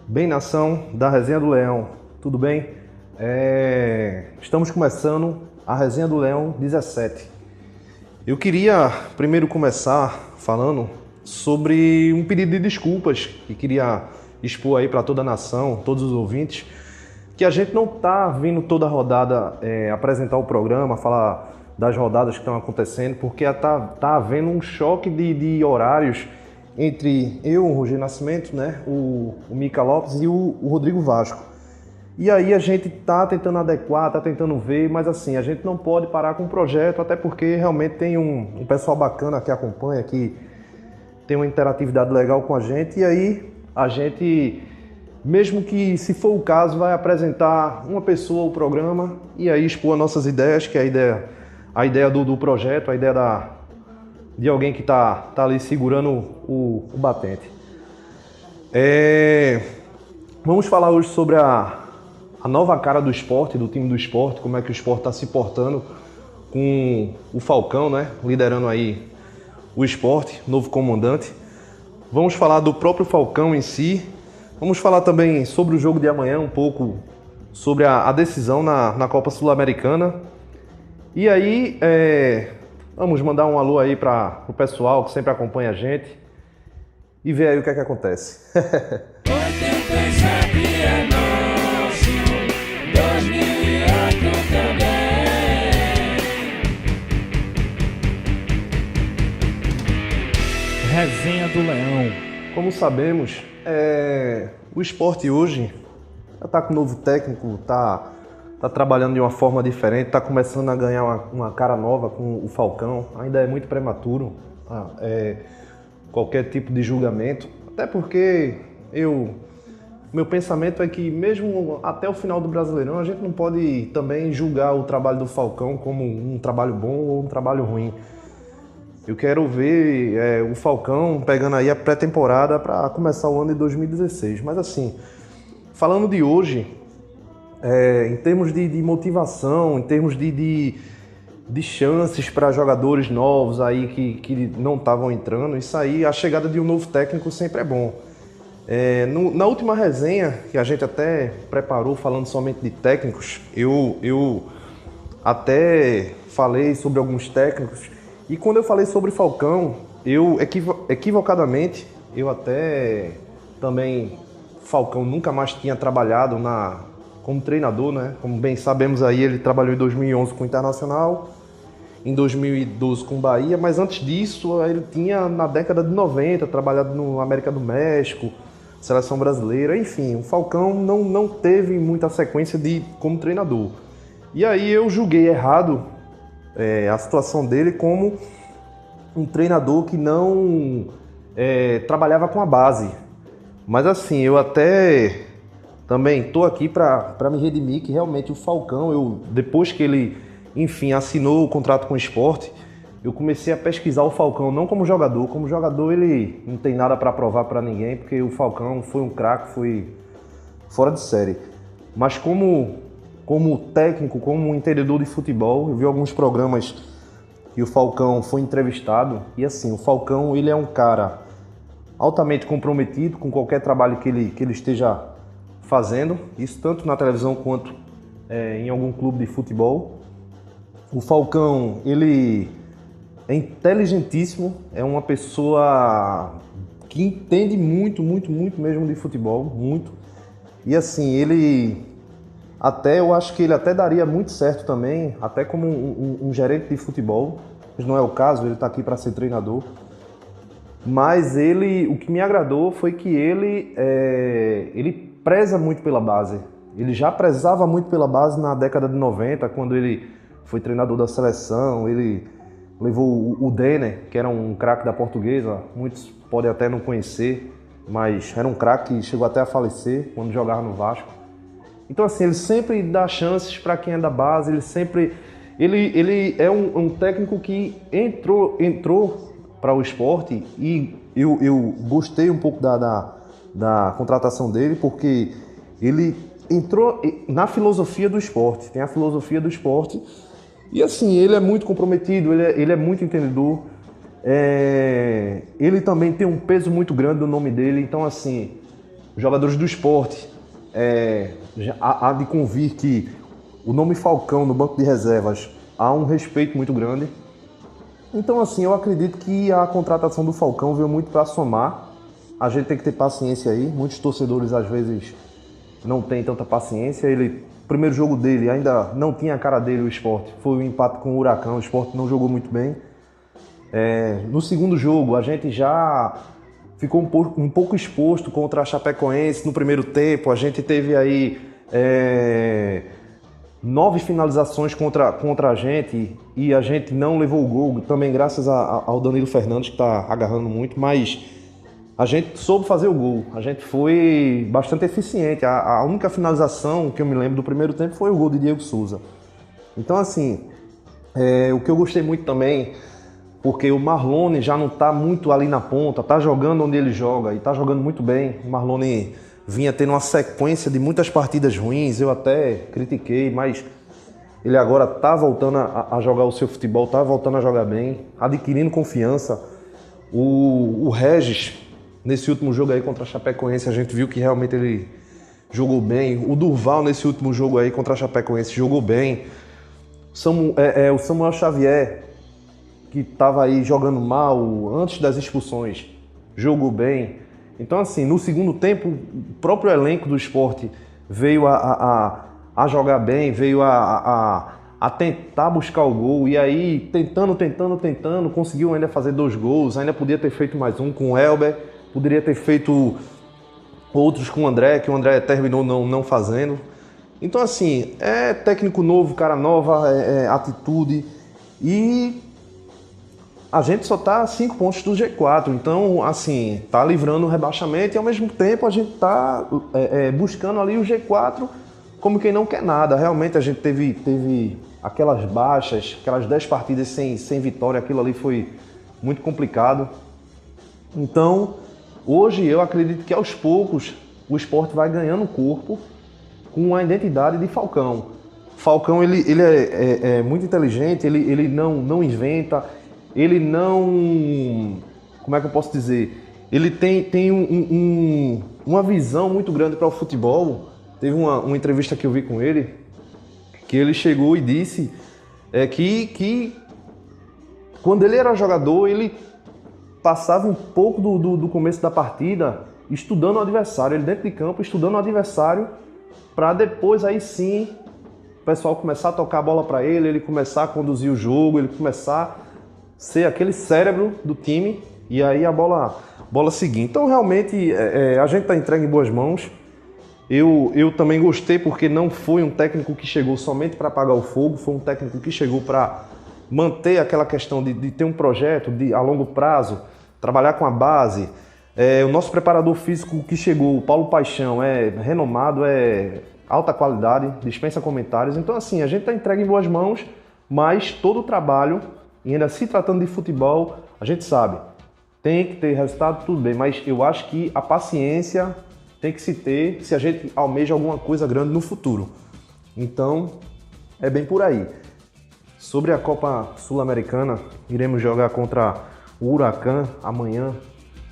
Bem, nação da Resenha do Leão, tudo bem? Estamos começando a Resenha do Leão 17. Eu queria primeiro começar falando sobre um pedido de desculpas que queria expor aí para toda a nação, todos os ouvintes, que a gente não está vindo toda rodada apresentar o programa, falar das rodadas que estão acontecendo, porque tá havendo um choque de horários entre eu, o Rogério Nascimento, né, o Mica Lopes e o Rodrigo Vasco. E aí a gente tá tentando adequar, tá tentando ver, mas assim, a gente não pode parar com o projeto, até porque realmente tem um pessoal bacana que acompanha, que tem uma interatividade legal com a gente, e aí a gente, mesmo que se for o caso, vai apresentar uma pessoa o programa e aí expor nossas ideias, que é a ideia do projeto, a ideia de alguém que tá ali segurando o batente. Vamos falar hoje sobre a nova cara do esporte, do time do esporte, como é que o esporte está se portando com o Falcão, né, liderando aí o esporte, novo comandante. Vamos falar do próprio Falcão em si. Vamos falar também sobre o jogo de amanhã, um pouco sobre a decisão na Copa Sul-Americana. E aí, vamos mandar um alô aí para o pessoal que sempre acompanha a gente e ver aí o que é que acontece. 87 é nosso, 2008 também. Resenha do Leão. Como sabemos, o esporte hoje já está com um novo técnico, tá trabalhando de uma forma diferente, está começando a ganhar uma cara nova com o Falcão. Ainda é muito prematuro qualquer tipo de julgamento, até porque meu pensamento é que mesmo até o final do Brasileirão a gente não pode também julgar o trabalho do Falcão como um trabalho bom ou um trabalho ruim. Eu quero ver o Falcão pegando aí a pré-temporada para começar o ano de 2016. Mas assim, falando de hoje, em termos de motivação, em termos de chances para jogadores novos aí que não estavam entrando, isso aí, a chegada de um novo técnico sempre é bom. Na última resenha, que a gente até preparou falando somente de técnicos, eu até falei sobre alguns técnicos, e quando eu falei sobre Falcão, eu equivocadamente, eu até também, Falcão nunca mais tinha trabalhado como treinador, né? Como bem sabemos aí, ele trabalhou em 2011 com o Internacional, em 2012 com o Bahia, mas antes disso ele tinha, na década de 90, trabalhado no América do México, Seleção Brasileira, enfim, o Falcão não teve muita sequência como treinador. E aí eu julguei errado a situação dele como um treinador que não trabalhava com a base. Mas assim, eu até também estou aqui para me redimir que realmente o Falcão, depois que ele, enfim, assinou o contrato com o esporte, eu comecei a pesquisar o Falcão, não como jogador. Como jogador ele não tem nada para provar para ninguém, porque o Falcão foi um craque, foi fora de série. Mas como técnico, como um entendedor de futebol, eu vi alguns programas que o Falcão foi entrevistado, e assim, o Falcão ele é um cara altamente comprometido com qualquer trabalho que ele esteja fazendo, isso tanto na televisão quanto em algum clube de futebol. O Falcão, ele é inteligentíssimo, é uma pessoa que entende muito, muito, muito mesmo de futebol, muito. E assim, eu acho que ele até daria muito certo também, até como um gerente de futebol, mas não é o caso, ele está aqui para ser treinador. Mas o que me agradou foi que ele preza muito pela base. Ele já prezava muito pela base na década de 90, quando ele foi treinador da seleção. Ele levou o Denner, que era um craque da Portuguesa, muitos podem até não conhecer, mas era um craque que chegou até a falecer quando jogava no Vasco. Então assim, ele sempre dá chances para quem é da base, ele é um técnico que entrou para o esporte, e eu gostei um pouco da contratação dele, porque ele entrou na filosofia do esporte, tem a filosofia do esporte, e assim, ele é muito comprometido, ele é muito entendedor, ele também tem um peso muito grande no nome dele, então assim, Os jogadores do Sport há de convir que o nome Falcão no banco de reservas há um respeito muito grande. Então, assim, eu acredito que a contratação do Falcão veio muito para somar. A gente tem que ter paciência aí. Muitos torcedores, às vezes, não têm tanta paciência. O primeiro jogo dele ainda não tinha a cara dele, o Sport. Foi o empate com o Huracão. O Sport não jogou muito bem. No segundo jogo, a gente já ficou um pouco exposto contra a Chapecoense no primeiro tempo. A gente teve aí 9 finalizações contra a gente e a gente não levou o gol, também graças ao Danilo Fernandes, que está agarrando muito, mas a gente soube fazer o gol, a gente foi bastante eficiente. A única finalização que eu me lembro do primeiro tempo foi o gol de Diego Souza. Então, assim, o que eu gostei muito também, porque o Marlone já não está muito ali na ponta, está jogando onde ele joga e está jogando muito bem. O Marlone vinha tendo uma sequência de muitas partidas ruins, eu até critiquei, mas ele agora está voltando a jogar o seu futebol, está voltando a jogar bem, adquirindo confiança. O Regis, nesse último jogo aí contra a Chapecoense, a gente viu que realmente ele jogou bem. O Durval, nesse último jogo aí contra a Chapecoense, jogou bem. O Samuel Xavier, que estava aí jogando mal antes das expulsões, jogou bem. Então, assim, no segundo tempo, o próprio elenco do Sport veio a jogar bem, veio a tentar buscar o gol. E aí, tentando, conseguiu ainda fazer 2 gols. Ainda podia ter feito mais um com o Elber, poderia ter feito outros com o André, que o André terminou não fazendo. Então, assim, é técnico novo, cara nova, atitude. E a gente só está a 5 pontos do G4, então, assim, está livrando o rebaixamento e, ao mesmo tempo, a gente está buscando ali o G4 como quem não quer nada. Realmente, a gente teve aquelas baixas, aquelas 10 partidas sem vitória, aquilo ali foi muito complicado. Então, hoje, eu acredito que, aos poucos, o Sport vai ganhando corpo com a identidade de Falcão. Falcão, ele é muito inteligente, ele não inventa. Ele não... Como é que eu posso dizer? Ele tem uma visão muito grande para o futebol. Teve uma entrevista que eu vi com ele, que ele chegou e disse que quando ele era jogador, ele passava um pouco do começo da partida estudando o adversário. Ele dentro de campo, estudando o adversário, para depois aí sim o pessoal começar a tocar a bola para ele começar a conduzir o jogo, ele começar ser aquele cérebro do time e aí a bola seguir. Então, realmente, a gente está entregue em boas mãos. Eu também gostei porque não foi um técnico que chegou somente para apagar o fogo, foi um técnico que chegou para manter aquela questão de ter um projeto a longo prazo, trabalhar com a base. O nosso preparador físico que chegou, o Paulo Paixão, é renomado, é alta qualidade, dispensa comentários. Então, assim, a gente está entregue em boas mãos, mas todo o trabalho, e ainda se tratando de futebol, a gente sabe, tem que ter resultado, tudo bem, mas eu acho que a paciência tem que se ter se a gente almeja alguma coisa grande no futuro. Então, é bem por aí. Sobre a Copa Sul-Americana, iremos jogar contra o Huracán amanhã,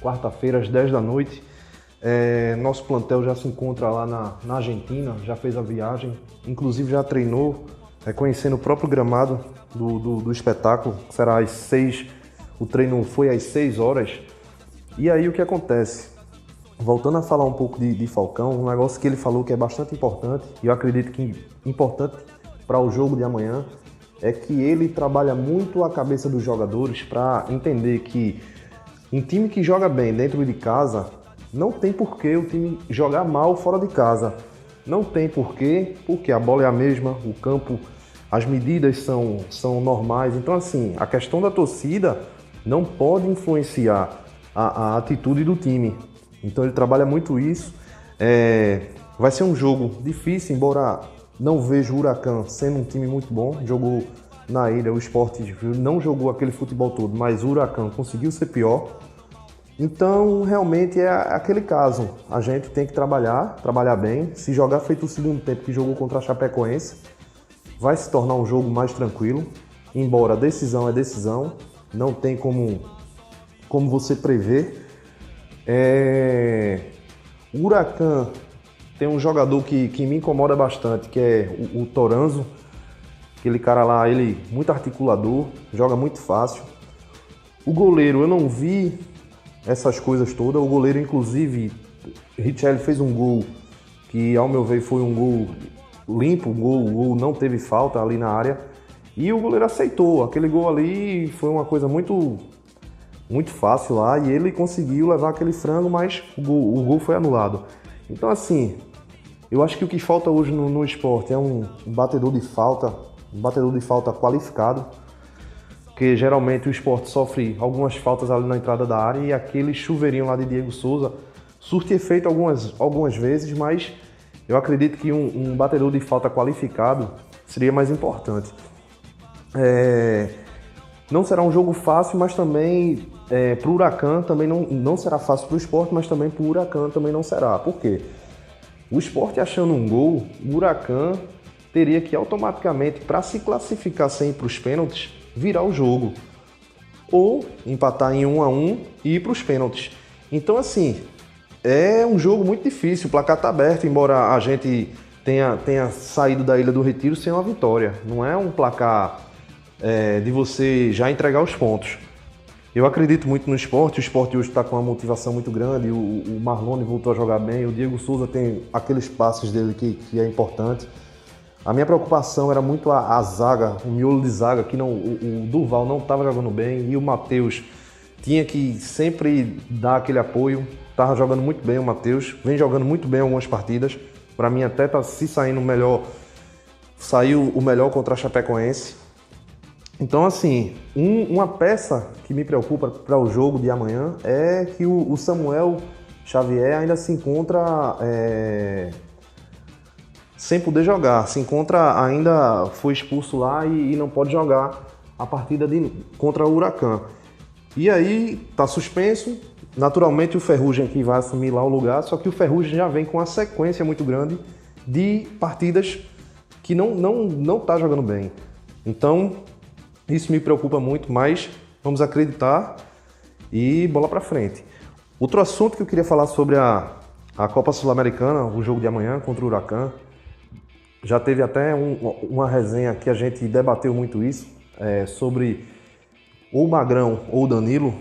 quarta-feira, às 10 da noite. Nosso plantel já se encontra lá na Argentina, já fez a viagem, inclusive já treinou, conhecendo o próprio gramado do espetáculo, que será às 6, o treino foi às 6 horas. E aí o que acontece? Voltando a falar um pouco de Falcão, um negócio que ele falou que é bastante importante, e eu acredito que importante para o jogo de amanhã, é que ele trabalha muito a cabeça dos jogadores para entender que um time que joga bem dentro de casa, não tem porquê o time jogar mal fora de casa. Não tem porquê, porque a bola é a mesma, o campo, as medidas são normais. Então, assim, a questão da torcida não pode influenciar a atitude do time. Então, ele trabalha muito isso. Vai ser um jogo difícil, embora não vejo o Huracán sendo um time muito bom. Jogou na ilha, o Sport não jogou aquele futebol todo, mas o Huracán conseguiu ser pior. Então, realmente é aquele caso. A gente tem que trabalhar bem. Se jogar feito o segundo tempo que jogou contra a Chapecoense, vai se tornar um jogo mais tranquilo. Embora decisão é decisão, não tem como você prever. O Huracan tem um jogador que me incomoda bastante, que é o Toranzo. Aquele cara lá, ele muito articulador, joga muito fácil. O goleiro, eu não vi essas coisas todas. O goleiro, inclusive, Richelli fez um gol que, ao meu ver, foi um gol limpo, o gol não teve falta ali na área. E o goleiro aceitou. Aquele gol ali foi uma coisa muito fácil lá e ele conseguiu levar aquele frango, mas o gol foi anulado. Então, assim, eu acho que o que falta hoje no esporte é um batedor de falta qualificado, porque geralmente o esporte sofre algumas faltas ali na entrada da área e aquele chuveirinho lá de Diego Souza surte efeito algumas vezes, mas eu acredito que um batedor de falta qualificado seria mais importante. Não será um jogo fácil, mas também para o Huracan também não será fácil para o esporte, mas também para o Huracan também não será. Por quê? O esporte achando um gol, o Huracan teria que automaticamente, para se classificar sem ir para os pênaltis, virar o jogo. Ou empatar em 1-1 e ir para os pênaltis. Então, assim, é um jogo muito difícil. O placar está aberto, embora a gente tenha saído da Ilha do Retiro sem uma vitória. Não é um placar de você já entregar os pontos. Eu acredito muito no esporte. O esporte hoje está com uma motivação muito grande. O Marlone voltou a jogar bem. O Diego Souza tem aqueles passes dele que é importante. A minha preocupação era muito a zaga, o miolo de zaga, que o Durval não estava jogando bem e o Matheus tinha que sempre dar aquele apoio. Estava jogando muito bem o Matheus, vem jogando muito bem algumas partidas. Para mim até está se saindo melhor, saiu o melhor contra a Chapecoense. Então, assim, uma peça que me preocupa para o jogo de amanhã é que o Samuel Xavier ainda se encontra sem poder jogar. Se encontra, ainda foi expulso lá e não pode jogar a partida contra o Huracan. E aí está suspenso. Naturalmente o Ferrugem que vai assumir lá o lugar, só que o Ferrugem já vem com uma sequência muito grande de partidas que não está jogando bem. Então, isso me preocupa muito, mas vamos acreditar e bola para frente. Outro assunto que eu queria falar sobre a Copa Sul-Americana, o jogo de amanhã contra o Huracan. Já teve até uma resenha que a gente debateu muito isso, sobre ou o Magrão ou o Danilo.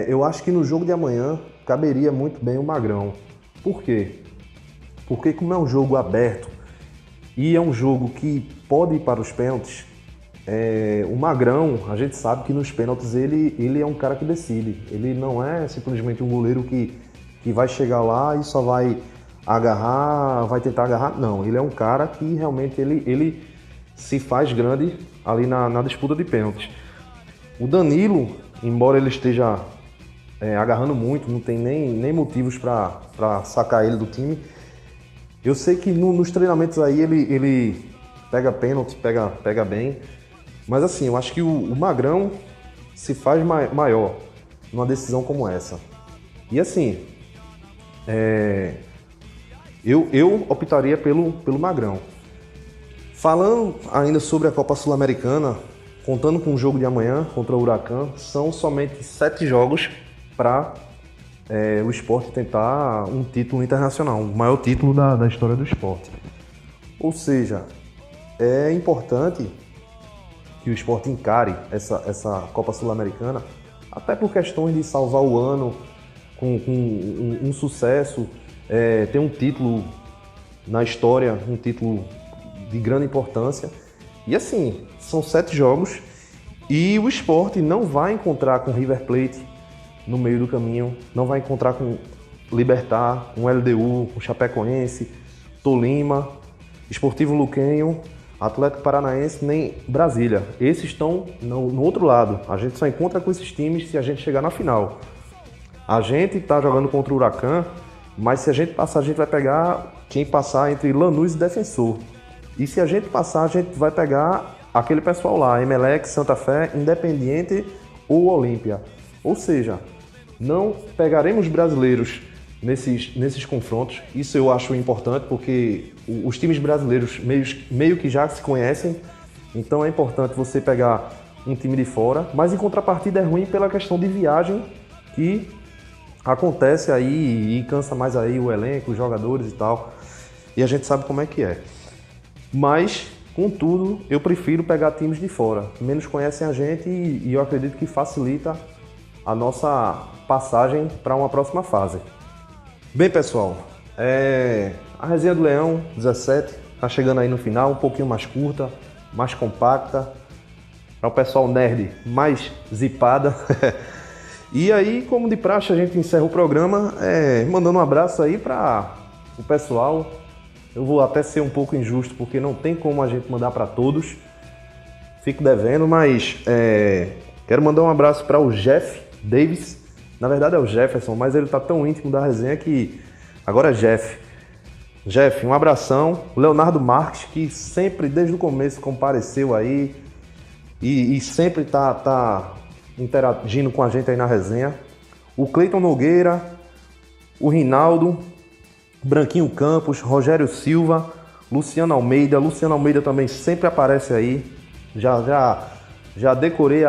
Eu acho que no jogo de amanhã caberia muito bem o Magrão. Por quê? Porque como é um jogo aberto e é um jogo que pode ir para os pênaltis, o Magrão, a gente sabe que nos pênaltis ele é um cara que decide. Ele não é simplesmente um goleiro que vai chegar lá e só vai agarrar, vai tentar agarrar. Não, ele é um cara que realmente ele se faz grande ali na disputa de pênaltis. O Danilo, embora ele esteja agarrando muito, não tem nem motivos para sacar ele do time. Eu sei que nos treinamentos aí ele pega pênalti, pega bem. Mas assim, eu acho que o Magrão se faz maior numa decisão como essa. E assim, eu optaria pelo Magrão. Falando ainda sobre a Copa Sul-Americana, contando com o jogo de amanhã contra o Huracan, são somente 7 jogos para o esporte tentar um título internacional, o maior título da história do esporte. Ou seja, é importante que o esporte encare essa Copa Sul-Americana, até por questões de salvar o ano com um sucesso, ter um título na história, um título de grande importância. E assim, são 7 jogos e o esporte não vai encontrar com River Plate no meio do caminho, não vai encontrar com Libertad, com LDU, com Chapecoense, Tolima, Esportivo Luquenho, Atlético Paranaense, nem Brasília. Esses estão no outro lado. A gente só encontra com esses times se a gente chegar na final. A gente está jogando contra o Huracan, mas se a gente passar, a gente vai pegar quem passar entre Lanús e Defensor. E se a gente passar, a gente vai pegar aquele pessoal lá, Emelec, Santa Fé, Independiente ou Olímpia. Ou seja, não pegaremos brasileiros nesses confrontos. Isso eu acho importante, porque os times brasileiros meio que já se conhecem. Então é importante você pegar um time de fora. Mas em contrapartida é ruim pela questão de viagem, que acontece aí e cansa mais aí o elenco, os jogadores e tal. E a gente sabe como é que é. Mas, contudo, eu prefiro pegar times de fora, que menos conhecem a gente e eu acredito que facilita a nossa passagem para uma próxima fase. Bem, pessoal, a Resenha do Leão 17 está chegando aí no final, um pouquinho mais curta, mais compacta, para o pessoal nerd mais zipada. E aí, como de praxe, a gente encerra o programa mandando um abraço aí para o pessoal. Eu vou até ser um pouco injusto, porque não tem como a gente mandar para todos. Fico devendo, mas quero mandar um abraço para o Jeff Davis. Na verdade é o Jefferson, mas ele tá tão íntimo da resenha que agora é Jeff. Jeff, um abração. O Leonardo Marques, que sempre, desde o começo, compareceu aí e sempre tá interagindo com a gente aí na resenha. O Cleiton Nogueira, o Rinaldo, Branquinho Campos, Rogério Silva, Luciano Almeida. Luciano Almeida também sempre aparece aí. Já decorei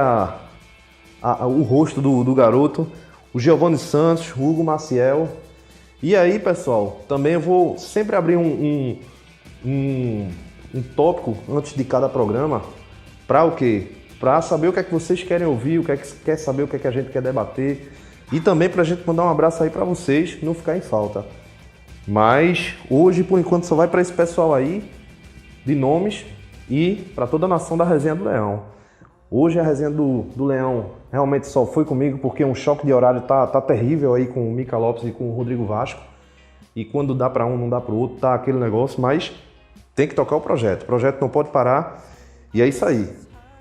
o rosto do garoto. O Giovanni Santos, o Hugo Maciel. E aí, pessoal, também eu vou sempre abrir um tópico antes de cada programa. Para o quê? Para saber o que é que vocês querem ouvir, o que é que quer saber, o que é que a gente quer debater. E também para a gente mandar um abraço aí para vocês, não ficar em falta. Mas hoje, por enquanto, só vai para esse pessoal aí, de nomes, e para toda a nação da Resenha do Leão. Hoje a Resenha do Leão realmente só foi comigo porque um choque de horário tá terrível aí com o Mica Lopes e com o Rodrigo Vasco. E quando dá para um, não dá para o outro, tá aquele negócio, mas tem que tocar o projeto. O projeto não pode parar e é isso aí.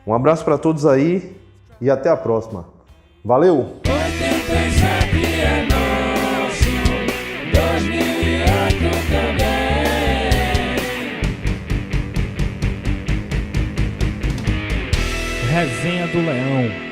Um abraço para todos aí e até a próxima. Valeu! 87 é nosso, 2008 também. Resenha do Leão.